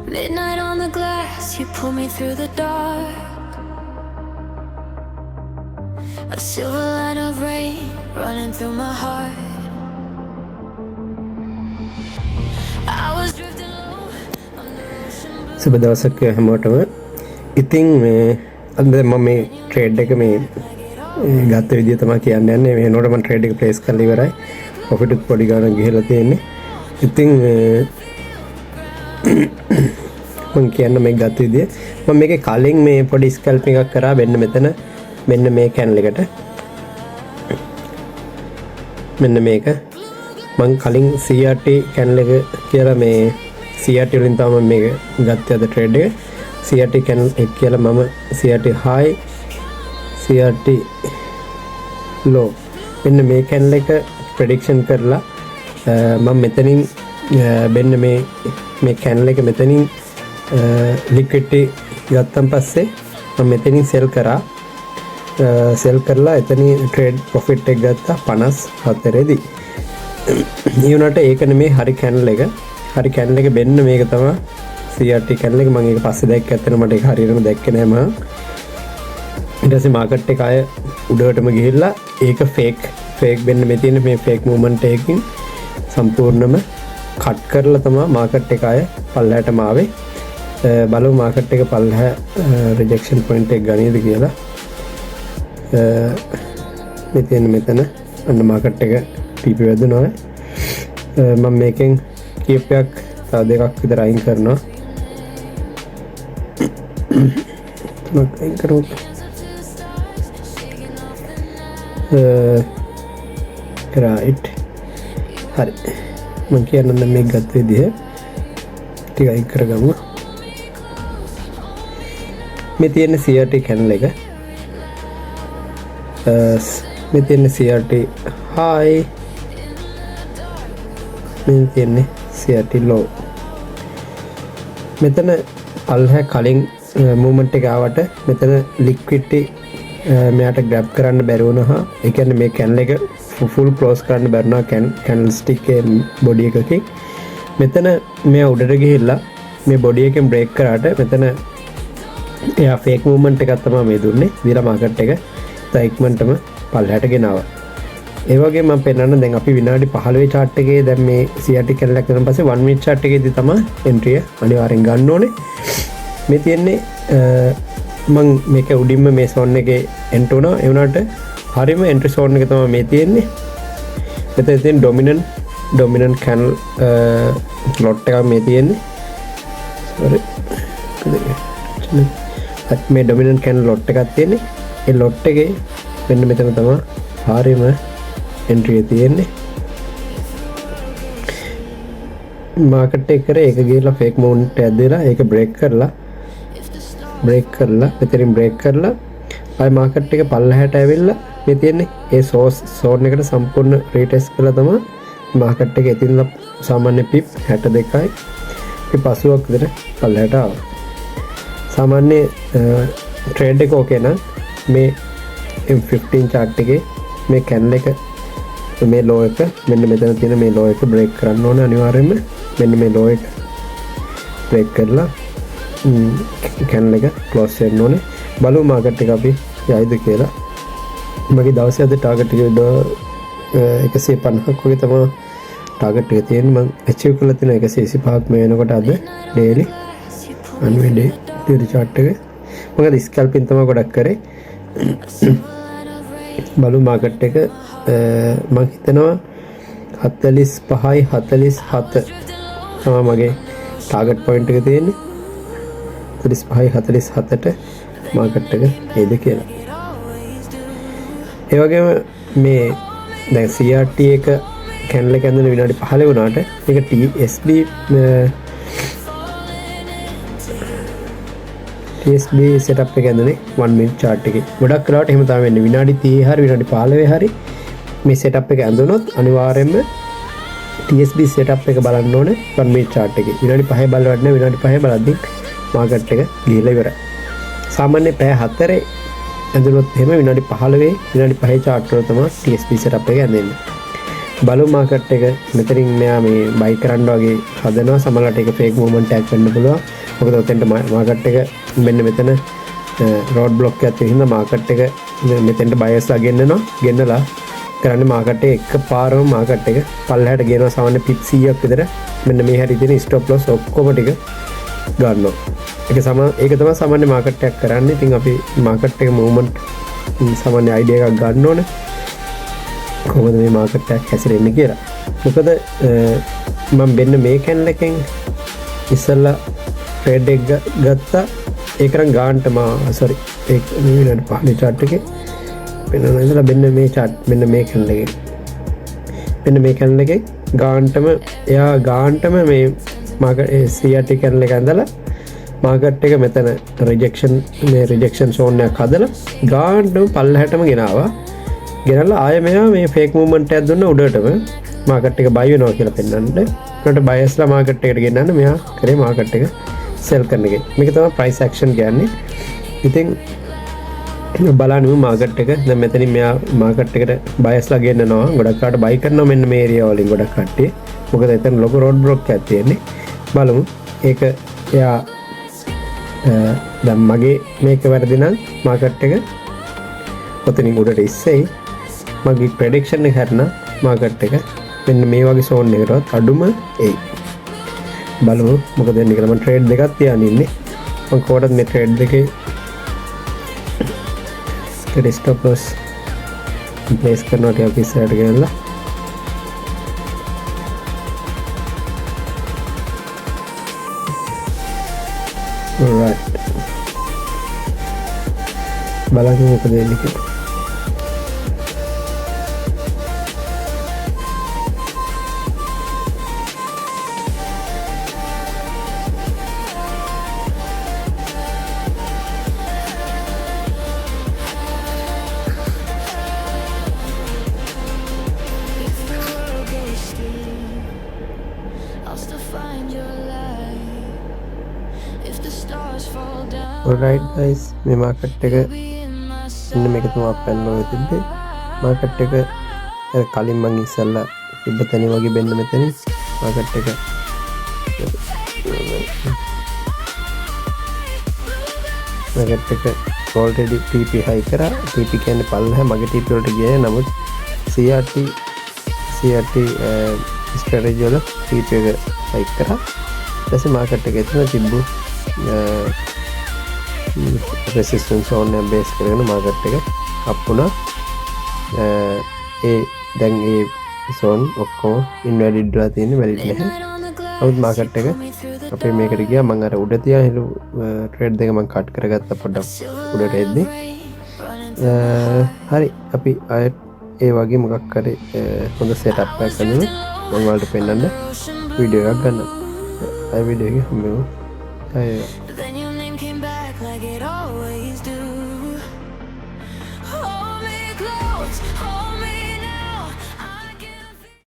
Midnight on the glass, you pull me through the dark. A silver line of rain running through my heart. I was drifting low on the ocean blue. සුබ දවසක් හැමෝටම. ඉතින් මේ අද මම මේ trade එක මේ ගත්ත විදිය තමයි කියන්න යන්නේ. මේ නෝඩ මම ට්‍රේඩ් එක ප්ලේස් කරලා ඉවරයි. ප්‍රොෆිට් උත් පොඩි ගාණක් ගිහලා තියෙන්නේ. ඉතින් මම කියන්න මේ ගත්ත විදිය මම මේකේ කලින් මේ පොඩි ස්කැල්පින් එකක් කරා මෙන්න මේ කැනල් එකට. මෙන්න මේක මම කලින් CRT කැනල් එක කියලා මේ CRT වලින් තමයි මේක ගත්තේ අද ට්‍රේඩ් එක. CRT කැනල් එක කියලා මම CRT high CRT low මෙන්න මේ කැනල් එක ප්‍රෙඩික්ෂන් කරලා මම මෙතනින් මෙන්න මේ කැනල් එක මෙතනින් ලික්විඩිටි ගත්තන් පස්සේ මම මෙතනින් සෙල් කරලා එතනින් ට්‍රේඩ් ප්‍රොෆිට් එක ගත්තා 54 දී. ඒ වුණාට ඒක නෙමේ හරි කැනල් එක. හරි කැනල් එක මෙන්න මේක තමයි CRT කැනල් එක. මම ඒක පස්සේ දැක්ක ඇත්තට මට ඒක හරියටම දැක්කේ නෑ මම. ඊට පස්සේ මාකට් එක ආය උඩටම ගිහිල්ලා ඒක ෆේක් වෙන්න මේ තියෙන මේ ෆේක් මූවමන්ට් එකකින් සම්පූර්ණයෙන්ම කට් කරලා තමයි මාකට් එක ආය පල්ලහැටම ආවේ. බලමු මාකට් එක පල්ලහැ රිජෙක්ෂන් පොයින්ට් එක ගනීද කියලා. මෙතන අන්න මාකට් එක TP වැදුනා. මම මේකෙන් කීපයක් තව දෙකක් විතර අයින් කරනවා. මම අයින් කරමු. right හරි මම කියන්නම් මේක ගත්ත විදිහ ටික අයින් කරගමු. මේ තියෙන CRT කැනල් එක මේ තියෙන CRT high මේ තියෙන CRT low. මෙතන පල්හැ කලින් මූවමන්ට් එක ආවට මෙතන ලික්විඩිටි මෙයාට ග්‍රැබ් කරන්න බැරි වුණා. ඒ කියන්නේ මේ කැනල් එක ෆුල් ක්ලෝස් කරන්න බැරුණා කැනල් ස්ටික් එකේ බොඩි එකකින්. මෙතන මෙයා උඩට ගිහිල්ලා මේ බොඩි එකෙන් බ්‍රේක් කරාට මෙතන එයා ෆේක් මූවමන්ට් එකක් තමයි මේ දුන්නේ. දීලා මාකට් එක ඉක්මනටම පල්ලහැට ගෙනාවා. ඒ වගේ මම පෙන්නන්න දැන් අපි විනාඩි 15 chart එකේ දැන් මේ CRT කැනල් එක කරන පස්සේ 1 minute chart එකේදී තමයි entry අනිවාර්යෙන් ගන්න ඕනේ. මේ තියෙන්නේ මම මේක උඩින්ම මේ zone එකේ enter වුණා. ඒ වුණාට හරියම entry zone එක තමයි මේ තියෙන්නේ. මෙතන තියෙන dominant candle lot එකක් මේ තියෙන්නේ. sorry මේ dominant candle lot එකක් තියෙන්නේ. ඒ lot එකේ මෙන්න මෙතන තමයි හරියම entry එක තියෙන්නේ. මාකට් එක කරේ ඒක ගිහලා fake mount එකක් දාලා ඒක break කරලා මෙතනින් break කරලා ආයි මාකට් එක පල්ලහැට ඇවිල්ලා මේ තියෙන්නේ ඒ zone එකට සම්පූර්ණ retest කරලා තමයි මාකට් එක එතින් සාමාන්‍ය pip 62යි මේ 50ක් විතර පල්ලහැට ආවා. සාමාන්‍ය ට්‍රේඩ් එක ඕකේ නම් මේ M15 chart එකේ මේ කැනල් එක මේ low එක මෙන්න මෙතන තියෙන මේ low එක break කරන්න ඕනේ අනිවාර්යයෙන්ම. මෙන්න මේ low එක break කරලා කැනල් එක close වෙන්න ඕනේ. බලමු මාකට් එක අපි යයිද කියලා. මගේ දවසේ අද ටාගට් එක 150ක් වගේ තමයි ටාගට් එක තියෙන්නේ. මම achieve කරලා තියෙන 125ක් මේ වෙනකොට අද daily අනිවාර්ය daily chart එක. මොකද ස්කැල්පින් තමයි ගොඩක් කරේ. බලු මාකට් එක මම හිතනවා 45යි 47 තමයි මගේ ටාගට් පොයින්ට් එක තියෙන්නේ. 45යි 47ට මාකට් එක එයිද කියලා. ඒ වගේම මේ දැන් CRT එක කැනල් එක ඇඳගෙන විනාඩි 15 වුණාට මේක TSB setup එක ඇඳනේ 1 minute chart එකේ. ගොඩක් වෙලාවට එහෙම තමයි වෙන්නේ. විනාඩි 30 හරි විනාඩි 15 හරි මේ setup එක ඇඳුනොත් අනිවාර්යයෙන්ම TSB setup එක බලන්න ඕනේ 1 minute chart එකේ. විනාඩි 5 බලවත් නැහැ. විනාඩි 5 බලද්දී මාකට් එක ගිහිලා ඉවරයි. සාමාන්‍ය පැය 4 ඇඳුනොත් එහෙම විනාඩි 15 විනාඩි 5 chart වල තමයි TSB setup එක ඇඳෙන්නේ. බලු මාකට් එක මෙතනින් මෙයා මේ බයි කරන්න වගේ හදනවා සමහරවිට ඒක ෆේක් මූවමන්ට් එකක් වෙන්න පුළුවන් මොකද ඔතෙන්ට මාකට් එක මෙන්න මෙතන රෝඩ් බ්ලොක් එකක් තියෙන හින්දා මාකට් එක මෙතෙන්ට බයස්ලා ගෙන්නලා කරන්නේ මාකට් එක එකපාරම මාකට් එක පල්ලෙහාට ගෙනවා සාමාන්‍ය පිප් 100ක් විතර මෙන්න මේ හැටි තියෙන ස්ටොප් ලොස් ඔක්කොම ටික ගන්නවා ඒක තමයි සාමාන්‍ය මාකට් එකක් කරන්නේ ඉතින් අපි මාකට් එක මූවමන්ට් සාමාන්‍ය අයිඩියා එකක් ගන්න ඕනේ කොහොමද මේ මාකට් එක හැසිරෙන්නේ කියලා මොකද මම මෙන්න මේ කැන්ඩල් එකෙන් ඉස්සෙල්ලා ට්‍රේඩ් එක ගත්තා ඒකරන් ගාන්ට සොරි ඒක විනාඩි 5 chart එකේ වෙනවා ඉතලා මෙන්න මේ chart මෙන්න මේ කැන්ඩල් එකේ ගාන්ටම එයා ගාන්ටම මේ මාකට් CRT කැන්ඩල් එක ඇඳලා මාකට් එක මෙතන රිජෙක්ෂන් zone එකක් හදලා ගාන්ටම පල්ලෙහාටම ගෙනාවා ගෙනල්ලා ආයෙ මෙයා මේ ෆේක් මූවමන්ට් එකක් දුන්න උඩටම මාකට් එක බයි වෙනවා කියලා පෙන්නන්න ඊට බයස්ලා මාකට් එකට ගෙන්නන්න මෙයා කරේ මාකට් එක සෙල් කරන එක මේක තමයි ප්‍රයිස් ඇක්ෂන් කියන්නේ ඉතින් බලන්න මාකට් එක දැන් මෙතනින් මෙයා මාකට් එකට බයස්ලා ගෙන්නනවා ගොඩක් කාට බයි කරනවා මෙන්න මේ ඒරියා වලින් ගොඩක් කට්ටිය මොකද එතන ලොකු රෝඩ් බ්ලොක් එකක් තියෙන්නේ බලමු ඒක එයා දැන් මගේ මේක වැරදි නම් මාකට් එක ඔතනින් උඩට ඉස්සෙයි මගේ ප්‍රෙඩික්ෂන් එක හරිනම් මාකට් එක මෙන්න මේ වගේ සෝන් එකකටවත් අඩුම එයි බලමු මොකද වෙන්නේ කියලා මම ට්‍රේඩ් දෙකක් තියාගෙන ඉන්නේ මම කොහොමද මේ ට්‍රේඩ් දෙකේ ස්ටොප් ලොස් ප්ලේස් කරනවා ටිකක් ඉස්සරහට ගෙනල්ලා alright බලන්න මොකද වෙන්නේ කියලා alright guys මේ මාකට් එක ඉන්න මේක තමයි අපෙන්ලෝ තිබ්බේ මාකට් එක කලින් මම ඉස්සල්ලා තිබ්බ තැන වගේ බෙන්න මෙතන මාකට් එක already TP high කරා TP කියන්නේ පල්ලෙහා මගේ TP වලට ගියේ නමුත් CRT strategy වල TP එක high කරා ඊට මාකට් එකේ තියෙන තිබ්බු resistance zone එක බේස් කරගෙන මාකට් එක අප් වුණා ඒ දැන් ඒ zone ඔක්කොම invalid වෙලා තියෙන්නේ valid නැහැ නමුත් මාකට් එක අපේ මේකට ගියා මම අර උඩ තියා හිලු ට්‍රේඩ් දෙක මම කට් කරගත්තා පොඩ්ඩක් උඩට එද්දි හරි අපි ආයෙත් ඒ වගේ මොකක් හරි හොඳ සෙටප් එකක් කරමු මම ඔයාලට පෙන්නන්න වීඩියෝ එකක් ගන්න ආයෙ වීඩියෝ එක හම්බෙමු Then your name came back like it always do. Hold me close, hold me